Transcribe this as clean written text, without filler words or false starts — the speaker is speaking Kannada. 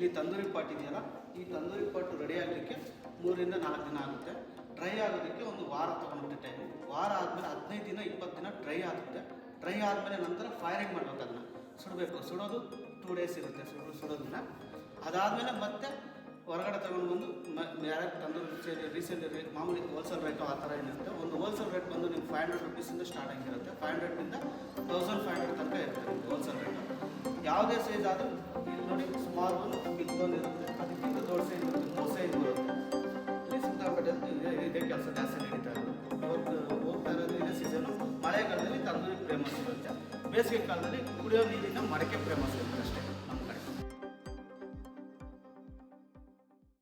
ಇಲ್ಲಿ ತಂದೂರಿ ಪಾಟ್ ಇದೆಯಲ್ಲ, ಈ ತಂದೂರಿ ಪಾಟ್ ರೆಡಿ ಆಗಲಿಕ್ಕೆ 3 ರಿಂದ 4 ದಿನ ಆಗುತ್ತೆ. ಡ್ರೈ ಆಗೋದಕ್ಕೆ ಒಂದು ವಾರ ತೊಗೊಂಡ್ಬಿಟ್ಟು ಟೈಮು. ವಾರ ಆದಮೇಲೆ 15 ದಿನ 20 ದಿನ ಡ್ರೈ ಆಗುತ್ತೆ. ಡ್ರೈ ಆದಮೇಲೆ ನಂತರ ಫೈರಿಂಗ್ ಮಾಡಬೇಕು, ಅದನ್ನು ಸುಡಬೇಕು. ಸುಡೋದು 2 ಡೇಸ್ ಇರುತ್ತೆ ಸುಡೋದನ್ನ. ಅದಾದಮೇಲೆ ಮತ್ತೆ ಹೊರಗಡೆ ತಗೊಂಡು ಬಂದು ಯಾರು ತಂದೂರಿ ರೀಸೆಂಟ್ ಮಾಮೂಲಿ ಹೋಲ್ಸೇಲ್ ರೇಟು ಆ ಥರ ಏನಿರುತ್ತೆ. ಒಂದು ಹೋಲ್ಸೇಲ್ ರೇಟ್ ಬಂದು ನೀವು 500 ರುಪೀಸಿಂದ ಸ್ಟಾರ್ಟ್ ಆಗಿರುತ್ತೆ. 500ರಿಂದ 1500 ತನಕ ಇರುತ್ತೆ ಹೋಲ್ಸೇಲ್ ರೇಟು. ಯಾವುದೇ ಸೈಜ್ ಆದರೂ ಇಲ್ಲಿ ನೋಡಿ, ಸ್ಮಾಲ್ ಒಂದು ಬಿಗ್ ಒಂದು ಇರುತ್ತೆ, ಅದಕ್ಕಿಂತ ದೊಡ್ಡ ಸೈಜ್ ಇರುತ್ತೆ, 3 ಸೈಜ್ ಬರುತ್ತೆ. ಇಲ್ಲಿ ಸಿಕ್ಕಾಪಟ್ಟೆ ಇದೇ ಕೆಲಸ ಜಾಸ್ತಿ ನಡೀತಾ ಇರೋದು. ಹೋಗ್ತಾ ಇರೋದು ಇದೇ ಸೀಸನು. ಮಳೆಗಾಲದಲ್ಲಿ ತಂದೂರಿ ಫೇಮಸ್ ಇರುತ್ತೆ, ಬೇಸಿಗೆ ಕಾಲದಲ್ಲಿ ಕುಡಿಯೋ ನೀರಿನ ಮಡಕೆ ಫೇಮಸ್ ಇರುತ್ತೆ ಅಷ್ಟೇ.